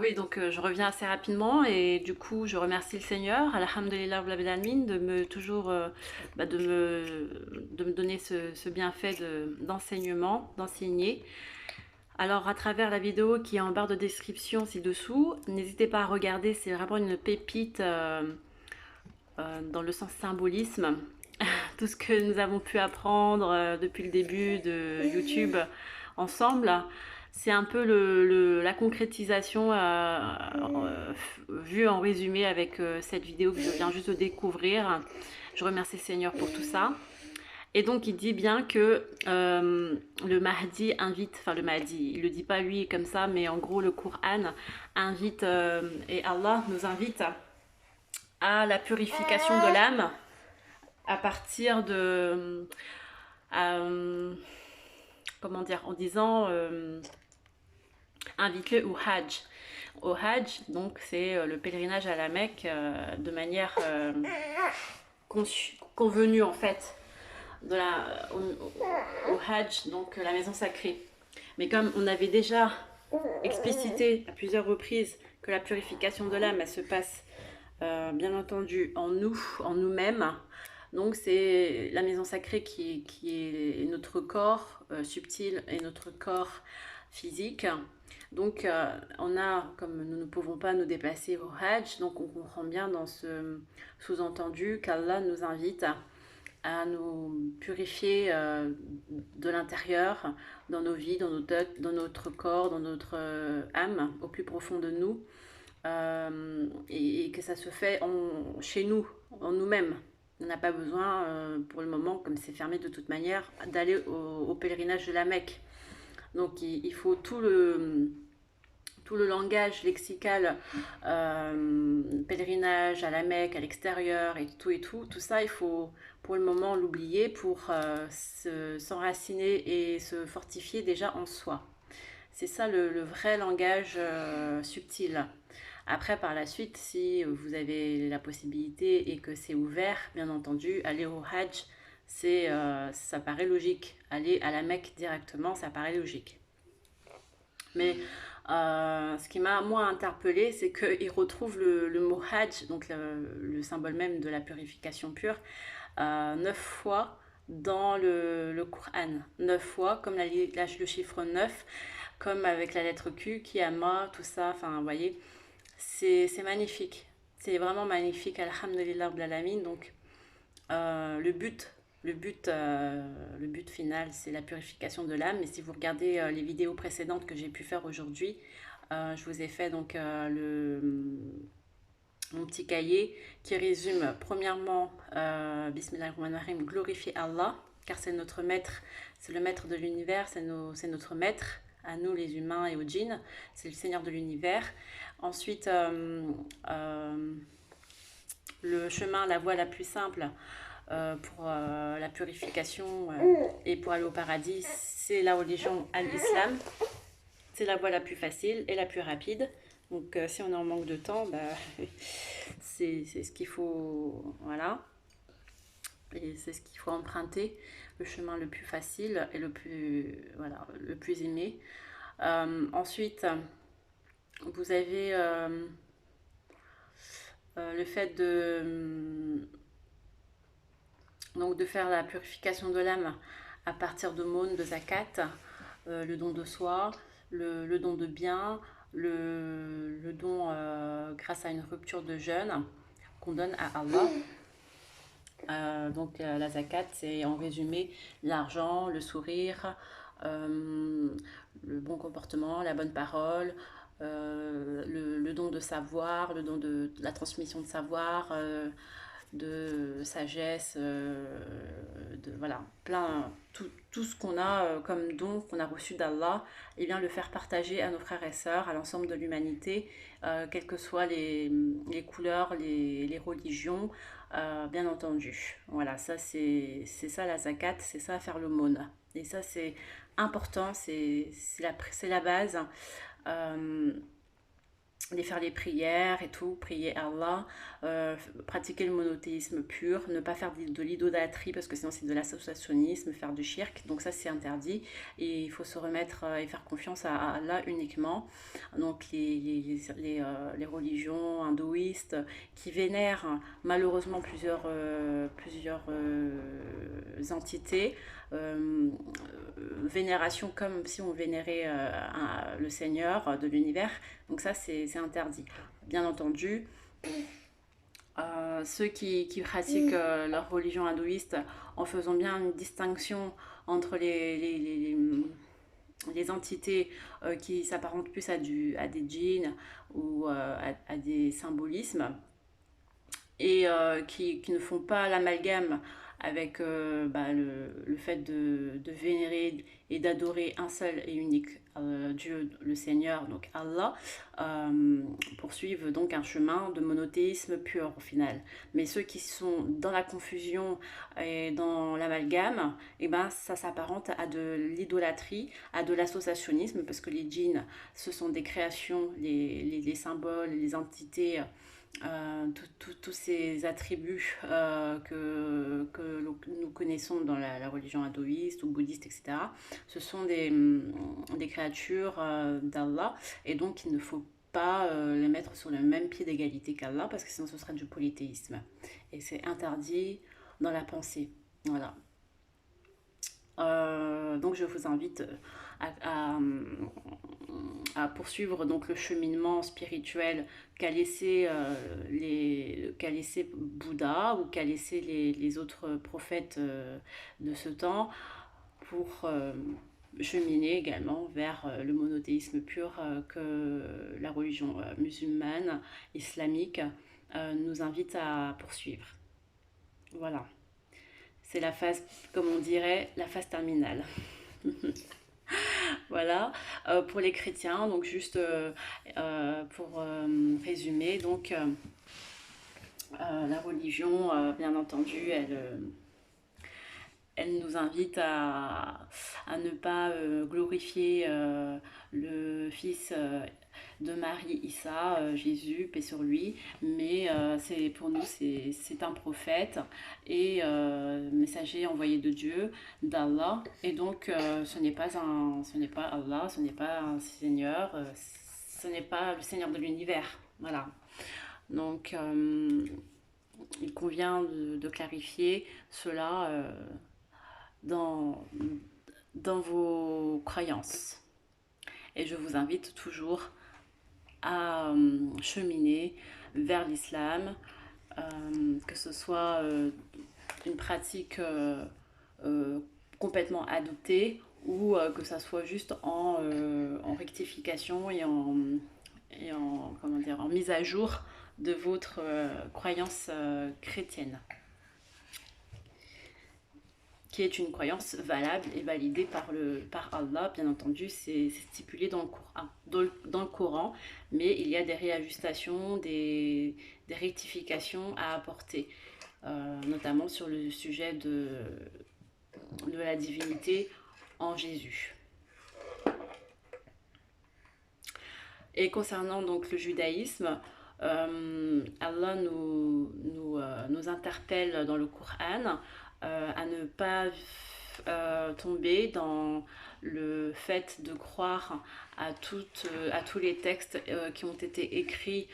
Oui, donc je reviens assez rapidement et du coup je remercie le Seigneur, Alhamdulillah Rabbil Alamin, de me toujours de me donner ce bienfait d'enseignement, d'enseigner. Alors à travers la vidéo qui est en barre de description ci-dessous, n'hésitez pas à regarder, c'est vraiment une pépite dans le sens symbolisme. Tout ce que nous avons pu apprendre depuis le début de YouTube ensemble, c'est un peu la concrétisation vue en résumé avec cette vidéo que je viens juste de découvrir. Je remercie le Seigneur pour tout ça. Et donc il dit bien que le Mahdi invite, enfin le Mahdi, il le dit pas lui comme ça, mais en gros le Coran invite et Allah nous invite à la purification de l'âme à partir de comment dire, en disant invite-le au Hajj. Au Hajj, donc c'est le pèlerinage à la Mecque de manière convenue en fait au Hajj, donc la maison sacrée. Mais comme on avait déjà explicité à plusieurs reprises que la purification de l'âme, elle se passe bien entendu en nous, en nous-mêmes. Donc c'est la maison sacrée qui est notre corps subtil et notre corps physique. Donc on a, comme nous ne pouvons pas nous déplacer au Hajj, donc on comprend bien dans ce sous-entendu qu'Allah nous invite à nous purifier de l'intérieur, dans nos vies, dans notre corps, dans notre âme, au plus profond de nous, et que ça se fait chez nous, en nous-mêmes. On n'a pas besoin, pour le moment, comme c'est fermé de toute manière, d'aller au pèlerinage de la Mecque. Donc il faut tout le langage lexical, pèlerinage à la Mecque, à l'extérieur tout ça, il faut pour le moment l'oublier pour s'enraciner et se fortifier déjà en soi. C'est ça le vrai langage subtil. Après, par la suite, si vous avez la possibilité et que c'est ouvert, bien entendu, aller au Hajj, ça paraît logique. Aller à la Mecque directement, ça paraît logique. Mais ce qui m'a moi interpellée, c'est qu'il retrouve le mot Hajj, donc le symbole même de la purification pure, 9 fois dans le Coran. 9 fois, comme le chiffre 9, comme avec la lettre Q, Kiyama, tout ça, enfin, vous voyez, c'est magnifique. C'est vraiment magnifique, Alhamdulillah Rabbil Alamin. Donc, le but, le but final, c'est la purification de l'âme. Et si vous regardez les vidéos précédentes que j'ai pu faire aujourd'hui, je vous ai fait donc mon petit cahier qui résume premièrement Bismillahirrahmanirrahim, glorifier Allah, car c'est notre maître, c'est le maître de l'univers, c'est notre maître à nous les humains et aux djinns, c'est le Seigneur de l'univers. Ensuite, le chemin, la voie la plus simple pour la purification et pour aller au paradis, c'est la religion al-Islam. C'est la voie la plus facile et la plus rapide. Donc si on est en manque de temps, bah, c'est ce qu'il faut, voilà, et c'est ce qu'il faut emprunter, le chemin le plus facile et le plus, voilà, le plus aimé. Ensuite, vous avez le fait donc de faire la purification de l'âme à partir de Maune, de Zakat, le don de soi, le don de bien, le don grâce à une rupture de jeûne qu'on donne à Allah. Donc la zakat, c'est en résumé l'argent, le sourire, le bon comportement, la bonne parole, le don de savoir, le don de la transmission de savoir, de sagesse, voilà, tout ce qu'on a comme don qu'on a reçu d'Allah, et bien le faire partager à nos frères et sœurs, à l'ensemble de l'humanité, quelles que soient les couleurs, les religions, bien entendu. Voilà, ça c'est ça la zakat, c'est ça faire l'aumône. Et ça c'est important, c'est la base. Euh, faire les prières et tout, prier Allah, pratiquer le monothéisme pur, ne pas faire de l'idolâtrie parce que sinon c'est de l'associationnisme, faire du shirk, donc ça c'est interdit et il faut se remettre et faire confiance à Allah uniquement. Donc les religions hindouistes qui vénèrent malheureusement plusieurs entités, vénération comme si on vénérait le Seigneur de l'univers, donc ça c'est interdit. Bien entendu, ceux qui pratiquent leur religion hindouiste en faisant bien une distinction entre les entités qui s'apparentent plus à des djinns ou à des symbolismes et qui ne font pas l'amalgame avec le fait de vénérer et d'adorer un seul et unique Dieu, le Seigneur, donc Allah, poursuivent donc un chemin de monothéisme pur au final. Mais ceux qui sont dans la confusion et dans l'amalgame, eh ben, ça s'apparente à de l'idolâtrie, à de l'associationnisme, parce que les djinns, ce sont des créations, les symboles, les entités tous ces attributs que nous connaissons dans la religion hindouiste ou bouddhiste, etc., ce sont des créatures d'Allah, et donc il ne faut pas les mettre sur le même pied d'égalité qu'Allah, parce que sinon ce serait du polythéisme. Et c'est interdit dans la pensée. Voilà. Donc je vous invite à poursuivre donc le cheminement spirituel qu'a laissé, qu'a laissé Bouddha ou qu'a laissé les autres prophètes de ce temps pour cheminer également vers le monothéisme pur que la religion musulmane, islamique nous invite à poursuivre. Voilà. C'est la phase, comme on dirait, la phase terminale. Voilà, pour les chrétiens, donc juste pour résumer, donc la religion, bien entendu, elle nous invite à ne pas glorifier le Fils de Marie Issa, Jésus, paix sur lui, mais pour nous c'est un prophète et messager envoyé de Dieu, d'Allah, et donc ce n'est pas Allah, ce n'est pas un Seigneur, ce n'est pas le Seigneur de l'univers, voilà. Donc il convient de clarifier cela dans, dans vos croyances. Et je vous invite toujours à cheminer vers l'islam, que ce soit une pratique complètement adoptée ou que ça soit juste en rectification et comment dire, en mise à jour de votre croyance chrétienne, qui est une croyance valable et validée par Allah, bien entendu, c'est stipulé dans le Coran, mais il y a des réajustations, des rectifications à apporter, notamment sur le sujet de la divinité en Jésus. Et concernant donc le judaïsme, Allah nous interpelle dans le Coran à ne pas tomber dans le fait de croire à tous les textes qui ont été écrits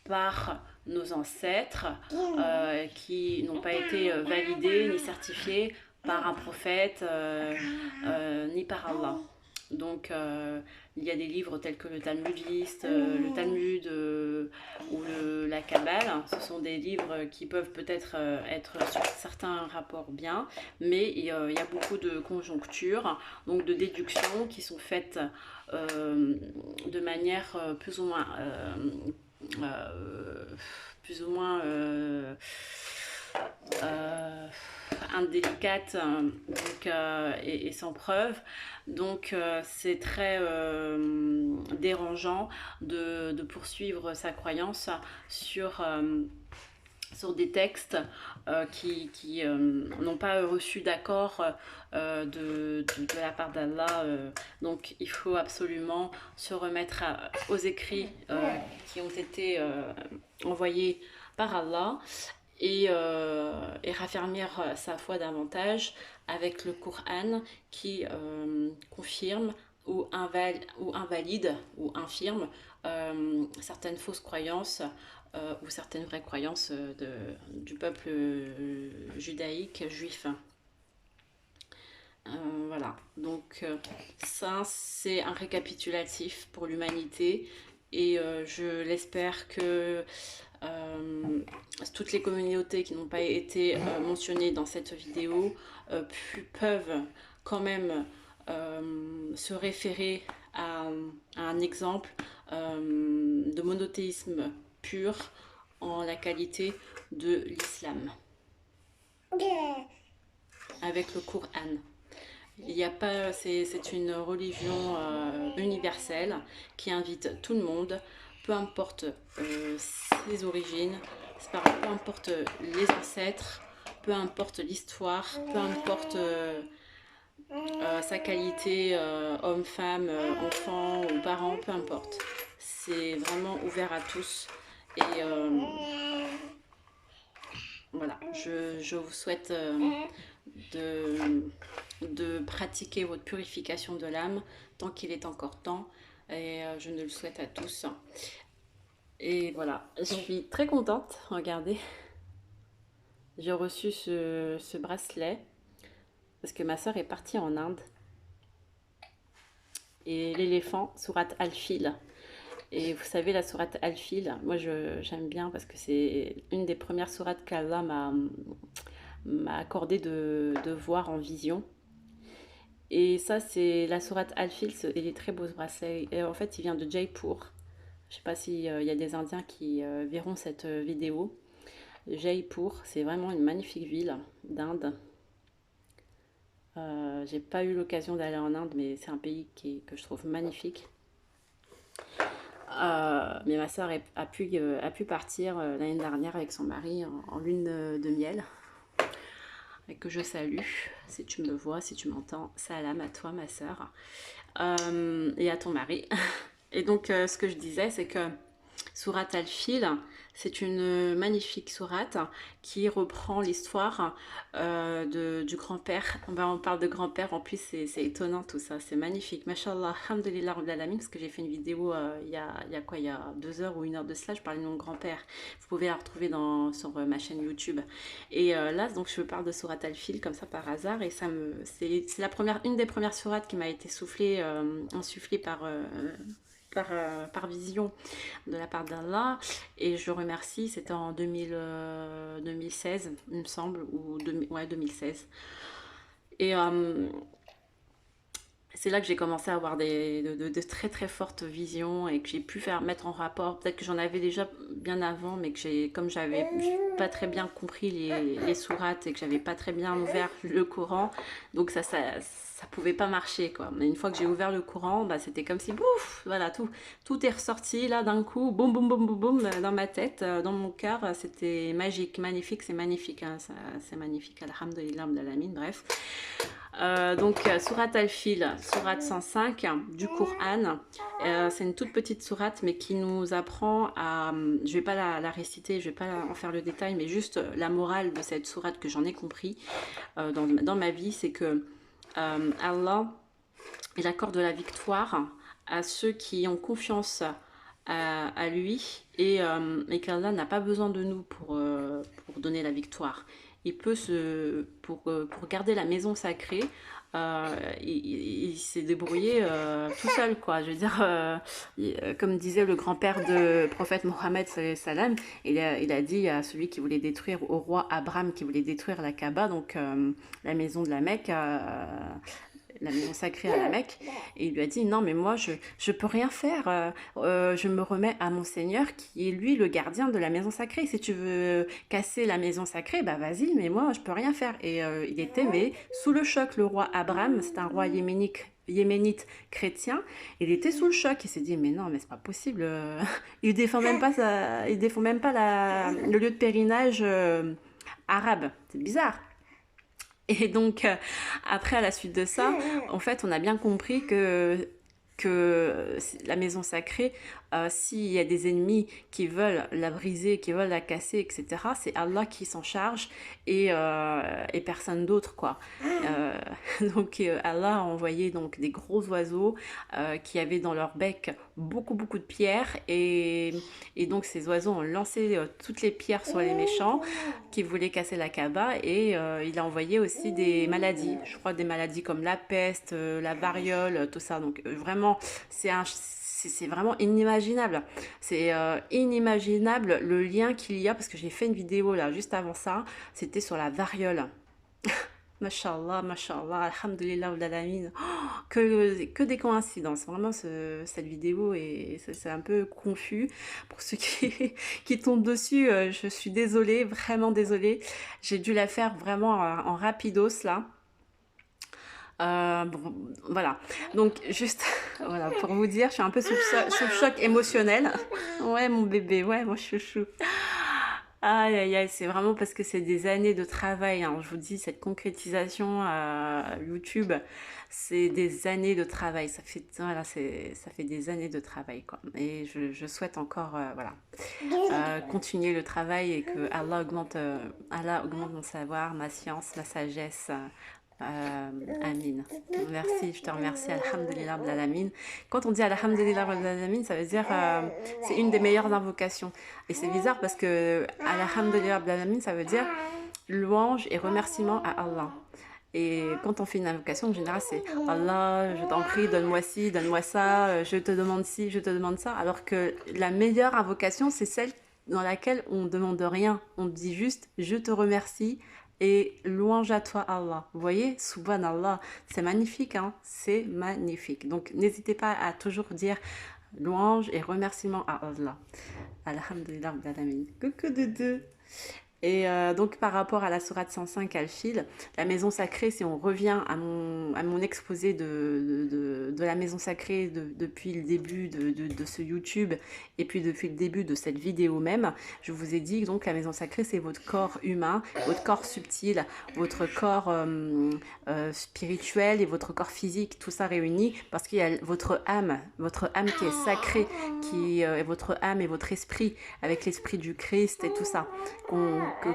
par nos ancêtres, qui n'ont pas été validés ni certifiés par un prophète ni par Allah. Donc il y a des livres tels que le Talmud ou la Kabbale. Ce sont des livres qui peuvent peut-être être sur certains rapports bien, mais il y a beaucoup de conjonctures, donc de déductions qui sont faites de manière plus ou moins indélicate, donc, et sans preuve. Donc c'est très dérangeant de poursuivre sa croyance sur sur des textes qui n'ont pas reçu d'accord de la part d'Allah. Donc il faut absolument se remettre aux écrits qui ont été envoyés par Allah et raffermir sa foi davantage avec le Coran qui confirme ou invalide ou infirme certaines fausses croyances ou certaines vraies croyances du peuple judaïque juif. Voilà, donc ça c'est un récapitulatif pour l'humanité et je l'espère que toutes les communautés qui n'ont pas été mentionnées dans cette vidéo peuvent quand même se référer à un exemple de monothéisme pur en la qualité de l'islam avec le Coran. Il y a pas, c'est une religion universelle qui invite tout le monde, peu importe ses origines, peu importe les ancêtres, peu importe l'histoire, peu importe sa qualité homme, femme, enfant ou parent, peu importe. C'est vraiment ouvert à tous. Et voilà, je vous souhaite de pratiquer votre purification de l'âme tant qu'il est encore temps. Et je ne le souhaite à tous. Et voilà, je suis très contente. Regardez, j'ai reçu ce bracelet parce que ma soeur est partie en Inde. Et l'éléphant, sourate Al-Fil. Et vous savez, la sourate Al-Fil, moi j'aime bien parce que c'est une des premières sourates qu'Allah m'a accordé de voir en vision. Et ça, c'est la sourate Al-Fil, il est très beau ce bracelet. Et en fait, il vient de Jaipur. Je ne sais pas s'il y a des Indiens qui verront cette vidéo. Jaipur, c'est vraiment une magnifique ville d'Inde. J'ai pas eu l'occasion d'aller en Inde, mais c'est un pays que je trouve magnifique. Mais ma soeur a pu partir l'année dernière avec son mari en lune de miel. Et que je salue, si tu me vois, si tu m'entends, salam à toi ma soeur et à ton mari. Et donc ce que je disais, c'est que sourate Al-Fil, c'est une magnifique sourate qui reprend l'histoire du grand-père. On parle de grand-père, en plus c'est étonnant tout ça, c'est magnifique. Mashallah, alhamdulillah rabbil alamin, parce que j'ai fait une vidéo il y a 2 heures ou 1 heure de cela, je parlais de mon grand-père. Vous pouvez la retrouver sur ma chaîne YouTube. Et là, donc je parle de sourate Al-Fil comme ça par hasard, et c'est une des premières sourates qui m'a été insufflée par vision de la part d'Allah, et je remercie, c'était en 2016 il me semble, ou 2016, et c'est là que j'ai commencé à avoir de très très fortes visions et que j'ai pu mettre en rapport, peut-être que j'en avais déjà bien avant, mais que comme j'avais pas très bien compris les sourates et que j'avais pas très bien ouvert le Coran, donc ça pouvait pas marcher quoi. Mais une fois que j'ai ouvert le Coran, bah, c'était comme si bouf, voilà, tout est ressorti là d'un coup, boum boum boum boum boum, dans ma tête, dans mon cœur, c'était magique, magnifique, c'est magnifique, hein, c'est magnifique, alhamdulillah rabbil alamin, bref. Donc sourate Al-Fil, sourate 105 du Coran, c'est une toute petite sourate mais qui nous apprend à, je vais pas la réciter, je vais pas en faire le détail, mais juste la morale de cette sourate que j'en ai compris dans ma vie, c'est que Allah, il accorde la victoire à ceux qui ont confiance à lui, et qu'Allah n'a pas besoin de nous pour donner la victoire. Il peut pour garder la maison sacrée, il s'est débrouillé tout seul, quoi. Je veux dire, comme disait le grand-père de prophète Mohammed, salam, il a dit à celui qui voulait détruire, au roi Abraham qui voulait détruire la Kaaba, donc la maison de la Mecque, la maison sacrée à la Mecque, et il lui a dit non mais moi je peux rien faire, je me remets à mon Seigneur qui est lui le gardien de la maison sacrée, si tu veux casser la maison sacrée, bah vas-y, mais moi je peux rien faire. Et il était mais sous le choc, le roi Abraham, c'est un roi yéménite chrétien, il était sous le choc. Il s'est dit, mais non, mais c'est pas possible. Il défend même pas, il défend même pas le lieu de pèlerinage arabe. C'est bizarre. Et donc, après, à la suite de ça, en fait, on a bien compris que la maison sacrée, s'il y a des ennemis qui veulent la briser, qui veulent la casser, etc., c'est Allah qui s'en charge et personne d'autre, quoi. Donc Allah a envoyé donc des gros oiseaux qui avaient dans leur bec beaucoup beaucoup de pierres et donc ces oiseaux ont lancé toutes les pierres sur les méchants qui voulaient casser la Kaaba et il a envoyé aussi des maladies, je crois des maladies comme la peste, la variole, tout ça. Donc vraiment c'est vraiment inimaginable. C'est inimaginable le lien qu'il y a, parce que j'ai fait une vidéo là juste avant ça, c'était sur la variole. Mashallah, mashallah, alhamdulillah, alamin. Que des coïncidences. Vraiment, cette vidéo, c'est un peu confus. Pour ceux qui tombent dessus, je suis désolée, vraiment désolée. J'ai dû la faire vraiment en rapidos là. Bon, voilà. Donc, juste, voilà, pour vous dire, je suis un peu sous le choc émotionnel. Ouais, mon bébé, ouais, mon chouchou. Aïe, aïe, aïe, c'est vraiment parce que c'est des années de travail, hein. Je vous dis, cette concrétisation YouTube, c'est des années de travail. Voilà, ça fait des années de travail, quoi. Et je souhaite encore, voilà, continuer le travail et que Allah augmente mon savoir, ma science, ma sagesse. Amin. Merci, je te remercie. Alhamdulillah Alamin. Quand on dit Alhamdulillah Alamin, ça veut dire c'est une des meilleures invocations. Et c'est bizarre parce que Alhamdulillah Alamin, ça veut dire louange et remerciement à Allah. Et quand on fait une invocation, en général, c'est Allah, je t'en prie, donne-moi ci, donne-moi ça, je te demande ci, je te demande ça. Alors que la meilleure invocation, c'est celle dans laquelle on ne demande rien. On dit juste je te remercie. Et louange à toi Allah. Vous voyez, subhanallah, c'est magnifique, hein, c'est magnifique. Donc n'hésitez pas à toujours dire louange et remerciement à Allah. Alhamdulillah, coucou doudou. Et donc par rapport à la sourate 105 Al-Fil, la maison sacrée, si on revient à mon exposé de la maison sacrée depuis le début de ce YouTube et puis depuis le début de cette vidéo même, je vous ai dit donc la maison sacrée c'est votre corps humain, votre corps subtil, votre corps spirituel et votre corps physique, tout ça réuni parce qu'il y a votre âme qui est sacrée, qui est votre âme et votre esprit avec l'esprit du Christ et tout ça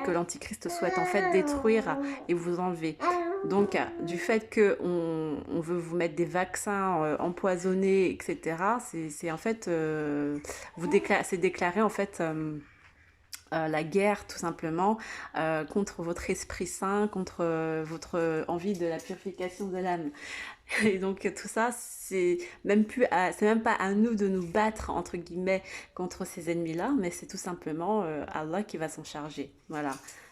que l'Antichrist souhaite en fait détruire et vous enlever. Donc, du fait qu'on veut vous mettre des vaccins empoisonnés, etc., c'est en fait, c'est déclarer en fait la guerre tout simplement contre votre esprit saint, contre votre envie de la purification de l'âme. Et donc tout ça, c'est même pas à nous de nous battre entre guillemets contre ces ennemis-là, mais c'est tout simplement Allah qui va s'en charger. Voilà.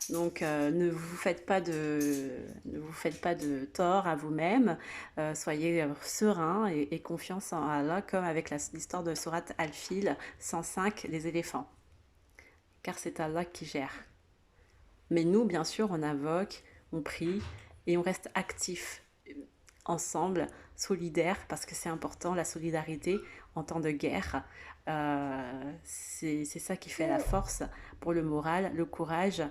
Donc ne vous faites pas de tort à vous-même. Soyez sereins et confiance en Allah, comme avec l'histoire de sourate Al-Fil 105, les éléphants. Car c'est Allah qui gère. Mais nous, bien sûr, on invoque, on prie et on reste actifs ensemble, solidaires, parce que c'est important, la solidarité en temps de guerre. C'est ça qui fait la force pour le moral, le courage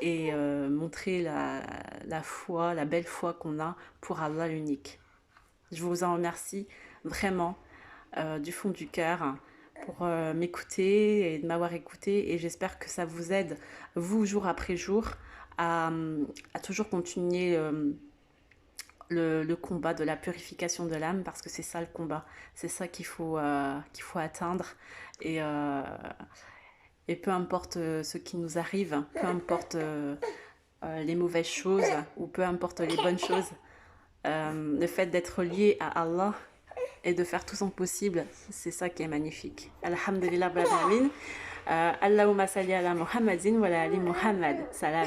et montrer la foi, la belle foi qu'on a pour Allah l'unique. Je vous en remercie vraiment du fond du cœur pour m'écouter et de m'avoir écouté, et j'espère que ça vous aide, vous, jour après jour, à toujours continuer le combat de la purification de l'âme, parce que c'est ça le combat, c'est ça qu'il faut atteindre, et peu importe ce qui nous arrive, peu importe les mauvaises choses ou peu importe les bonnes choses, le fait d'être lié à Allah et de faire tout son possible, c'est ça qui est magnifique. Alhamdulillah, Allahumma salli ala Muhammadin wa ala ali Muhammad. Salam.